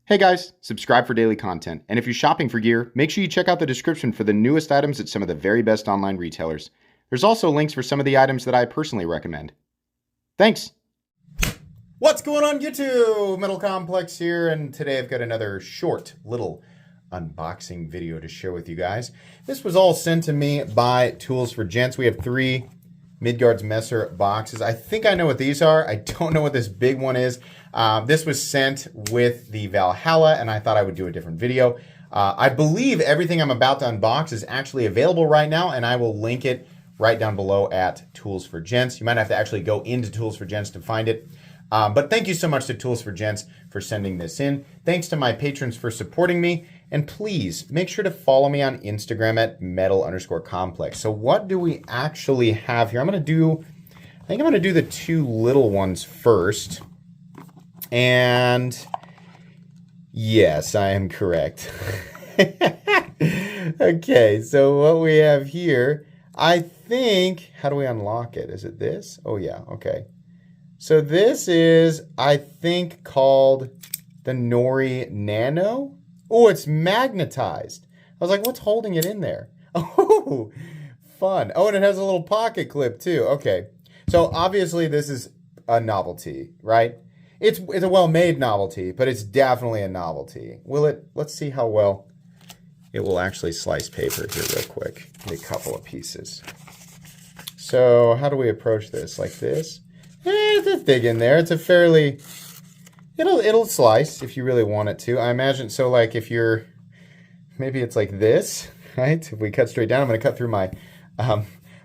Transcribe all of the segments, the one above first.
Hey guys, subscribe for daily content. And if you're shopping for gear, make sure you check out the description for the newest items at some of the very best online retailers. There's also links for some of the items that I personally recommend. Thanks! What's going on YouTube? Metal Complex here, and today I've got another short little unboxing video to share with you guys. This was all sent to me by Tools for Gents. We have 3 Midgards Messer boxes. I think I know what these are. I don't know what this big one is. This was sent with the Valhalla, and I thought I would do a different video. I believe everything I'm about to unbox is actually available right now, and I will link it right down below at Tools for Gents. You might have to actually go into Tools for Gents to find it. But thank you so much to Tools for Gents for sending this in. Thanks to my patrons for supporting me. And please make sure to follow me on Instagram at metal_complex. So what do we actually have here? I think I'm going to do the 2 little ones first. And yes, I am correct. Okay, so what we have here, I think, how do we unlock it? Is it this? Oh yeah, okay. So this is, I think, called the Nori Nano. Oh, it's magnetized. I was like, what's holding it in there? Oh, fun. Oh, and it has a little pocket clip too. Okay. So obviously this is a novelty, right? It's a well-made novelty, but it's definitely a novelty. Let's see how well it will actually slice paper here real quick. A couple of pieces. So how do we approach this? Like this? It's thick in there. It's a fairly... It'll slice if you really want it to. I imagine, so like if you're... Maybe it's like this, right? If we cut straight down, I'm going to cut through my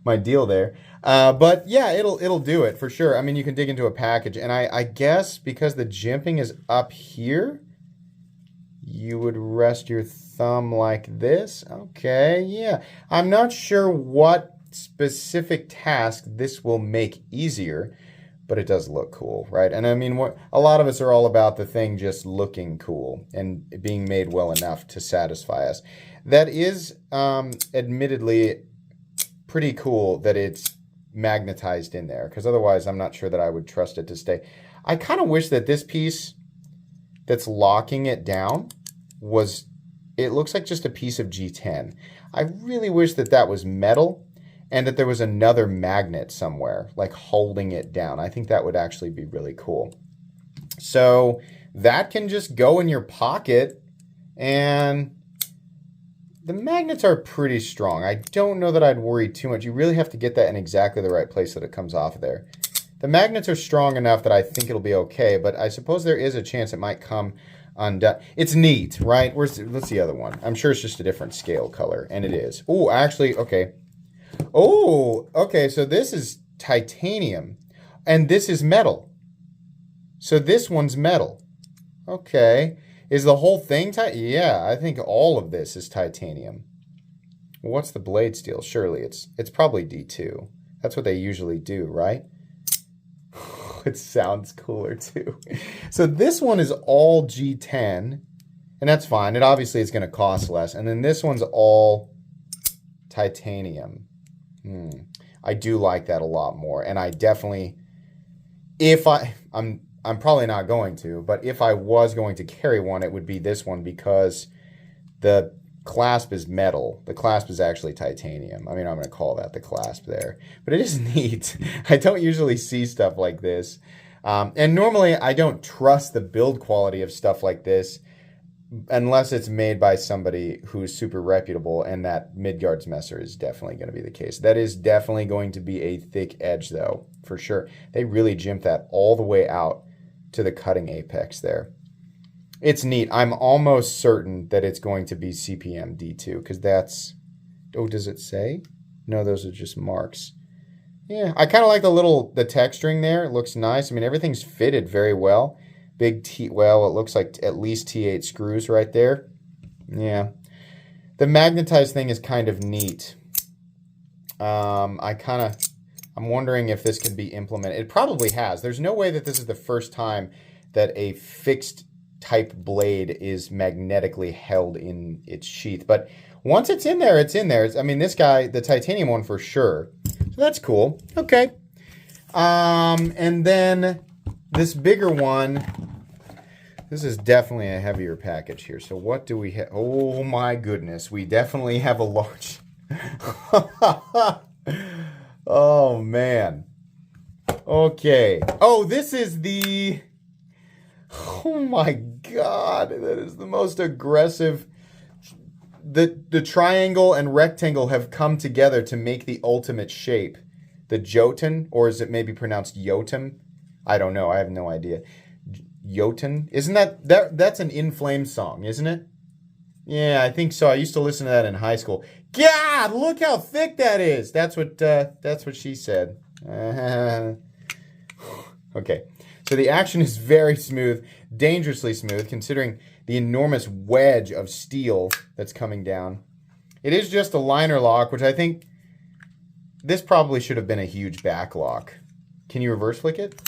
my deal there. But yeah, it'll do it for sure. I mean, you can dig into a package, and I guess because the jimping is up here, you would rest your thumb like this. Okay, yeah. I'm not sure what specific task this will make easier, but it does look cool, right? And I mean, a lot of us are all about the thing just looking cool and being made well enough to satisfy us. That is admittedly pretty cool that it's magnetized in there, because otherwise I'm not sure that I would trust it to stay. I kind of wish that this piece that's locking it down it looks like just a piece of G10. I really wish that that was metal and that there was another magnet somewhere, like holding it down. I think that would actually be really cool. So that can just go in your pocket, and the magnets are pretty strong. I don't know that I'd worry too much. You really have to get that in exactly the right place that it comes off of there. The magnets are strong enough that I think it'll be okay, but I suppose there is a chance it might come undone. It's neat, right? What's the other one? I'm sure it's just a different scale color, and it is. Oh, actually, okay. Oh, okay, so this is titanium, and this is metal. So this one's metal. Okay. Is the whole thing yeah, I think all of this is titanium. Well, what's the blade steel? Surely it's probably D2. That's what they usually do, right? It sounds cooler too. So this one is all G10, and that's fine. It obviously is going to cost less. And then this one's all titanium. I do like that a lot more, and I definitely, I'm probably not going to, but if I was going to carry one, it would be this one, because the clasp is metal. The clasp is actually titanium. I mean, I'm going to call that the clasp there, but it is neat. I don't usually see stuff like this, and normally I don't trust the build quality of stuff like this unless it's made by somebody who's super reputable, and that Midgards Messer is definitely going to be the case. That is definitely going to be a thick edge, though, for sure. They really jimped that all the way out to the cutting apex there. It's neat. I'm almost certain that it's going to be CPM D2, because that's... Oh, does it say? No, those are just marks. Yeah, I kind of like the texturing there. It looks nice. I mean, everything's fitted very well. Well, it looks like at least T8 screws right there. Yeah. The magnetized thing is kind of neat. I'm wondering if this could be implemented. It probably has. There's no way that this is the first time that a fixed type blade is magnetically held in its sheath. But once it's in there, it's in there. I mean, this guy, the titanium one for sure. So that's cool. Okay. And then this bigger one, This is definitely a heavier package here. So what do we have? Oh my goodness. We definitely have a large. Oh man. Okay. Oh, this is the... Oh my God. That is the most aggressive... The triangle and rectangle have come together to make the ultimate shape. The Jotun, or is it maybe pronounced Jotun? I don't know. I have no idea. Jotun? Isn't that's an In Flames song, isn't it? Yeah, I think so. I used to listen to that in high school. God, look how thick that is. That's what she said. Okay. So the action is very smooth, dangerously smooth, considering the enormous wedge of steel that's coming down. It is just a liner lock, which I think this probably should have been a huge back lock. Can you reverse flick it?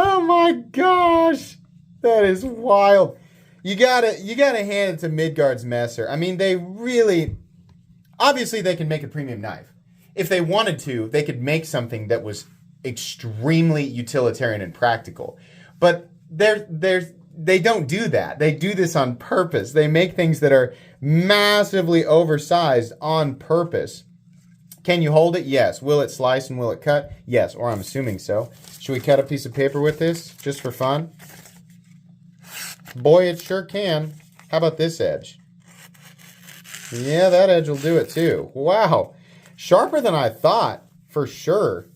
Oh my gosh. That is wild. You gotta hand it to Midgards Messer. I mean, they really... Obviously, they can make a premium knife. If they wanted to, they could make something that was extremely utilitarian and practical. But they don't do that. They do this on purpose. They make things that are massively oversized on purpose. Can you hold it? Yes. Will it slice and will it cut? Yes, or I'm assuming so. Should we cut a piece of paper with this just for fun? Boy, it sure can. How about this edge? Yeah, that edge will do it too. Wow. Sharper than I thought, for sure.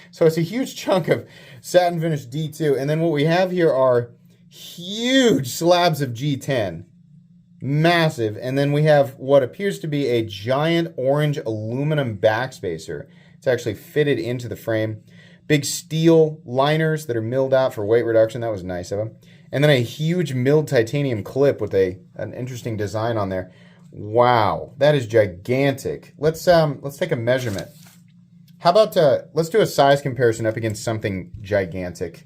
So it's a huge chunk of satin finish D2. And then what we have here are huge slabs of G10. Massive. And then we have what appears to be a giant orange aluminum backspacer. It's actually fitted into the frame. Big steel liners that are milled out for weight reduction. That was nice of them. And then a huge milled titanium clip with an interesting design on there. Wow, that is gigantic. Let's take a measurement. How about let's do a size comparison up against something gigantic.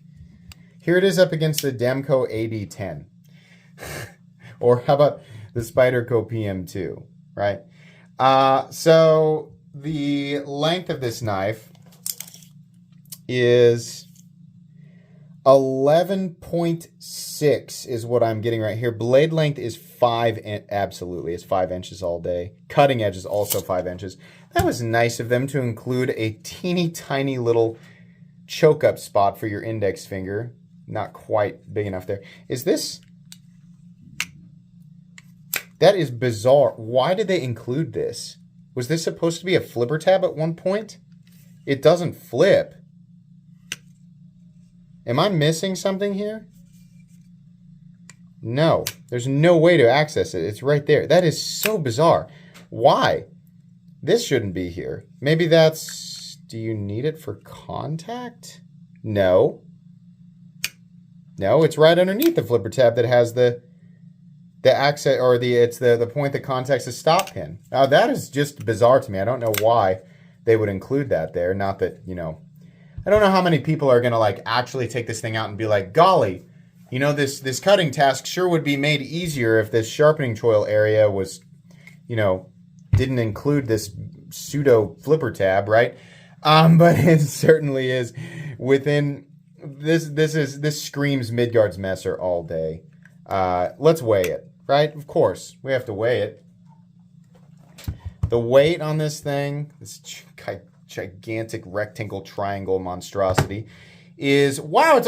Here it is up against the Demco AD10. Or how about the Spyderco PM2, right? So the length of this knife is 11.6 is what I'm getting right here. Blade length is 5, absolutely. It's 5 inches all day. Cutting edge is also 5 inches. That was nice of them to include a teeny tiny little choke up spot for your index finger. Not quite big enough there. Is this... That is bizarre. Why did they include this? Was this supposed to be a flipper tab at one point? It doesn't flip. Am I missing something here? No. There's no way to access it. It's right there. That is so bizarre. Why? This shouldn't be here. Maybe that's... Do you need it for contact? No. No, it's right underneath the flipper tab that has the access, or it's the point that contacts the stop pin. Now that is just bizarre to me. I don't know why they would include that there. Not that, you know, I don't know how many people are gonna like actually take this thing out and be like, golly, you know, this cutting task sure would be made easier if this sharpening choil area was, you know, didn't include this pseudo flipper tab, right? But it certainly is within this screams Midgards Messer all day. Let's weigh it, right? Of course, we have to weigh it. The weight on this thing, this gigantic rectangle triangle monstrosity, is, wow, it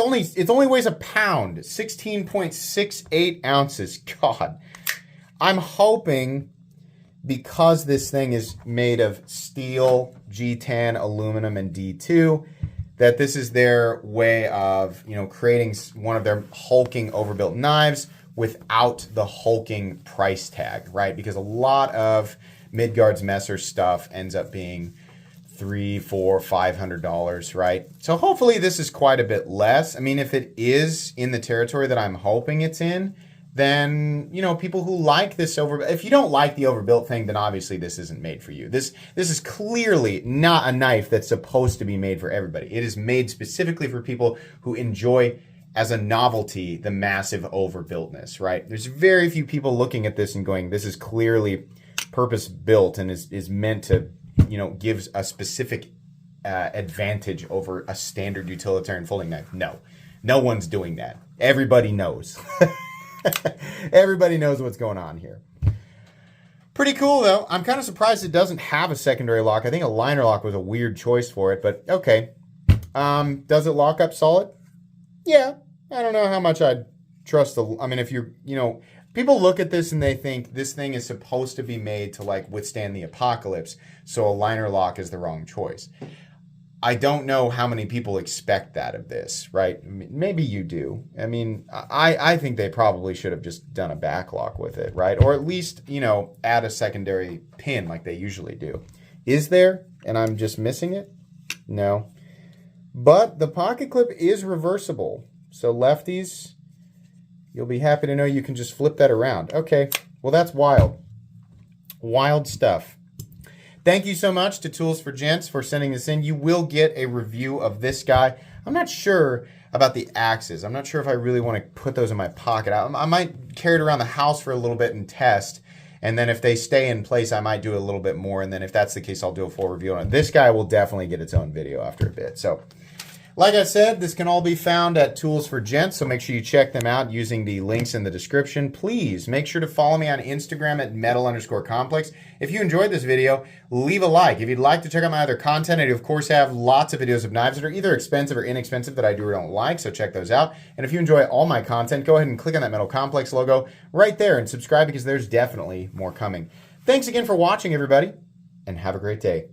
only weighs a pound, 16.68 ounces. God, I'm hoping, because this thing is made of steel, G10, aluminum, and D2, that this is their way of, you know, creating one of their hulking overbuilt knives without the hulking price tag, right? Because a lot of Midgards Messer stuff ends up being $300, $400, $500, right? So hopefully this is quite a bit less. I mean, if it is in the territory that I'm hoping it's in, then, you know, people who like this if you don't like the overbuilt thing, then obviously this isn't made for you. This is clearly not a knife that's supposed to be made for everybody. It is made specifically for people who enjoy, as a novelty, the massive overbuiltness, right? There's very few people looking at this and going, this is clearly purpose built and is meant to, you know, gives a specific advantage over a standard utilitarian folding knife. No. No one's doing that. Everybody knows. Everybody knows what's going on here. Pretty cool, though. I'm kind of surprised it doesn't have a secondary lock. I think a liner lock was a weird choice for it, but okay. Does it lock up solid? Yeah. I don't know how much I'd trust the... I mean, if you're, people look at this and they think this thing is supposed to be made to, like, withstand the apocalypse, so a liner lock is the wrong choice. I don't know how many people expect that of this, right? Maybe you do. I mean, I think they probably should have just done a back lock with it, right? Or at least, add a secondary pin like they usually do. Is there? And I'm just missing it? No. But the pocket clip is reversible. So lefties, you'll be happy to know you can just flip that around. Okay, well that's wild. Wild stuff. Thank you so much to Tools for Gents for sending this in. You will get a review of this guy. I'm not sure about the axes. I'm not sure if I really want to put those in my pocket. I might carry it around the house for a little bit and test. And then if they stay in place, I might do a little bit more. And then if that's the case, I'll do a full review on it. This guy will definitely get its own video after a bit. So, like I said, this can all be found at Tools for Gents, so make sure you check them out using the links in the description. Please make sure to follow me on Instagram at metal_complex. If you enjoyed this video, leave a like. If you'd like to check out my other content, I do, of course, have lots of videos of knives that are either expensive or inexpensive that I do or don't like, so check those out. And if you enjoy all my content, go ahead and click on that Metal Complex logo right there and subscribe because there's definitely more coming. Thanks again for watching, everybody, and have a great day.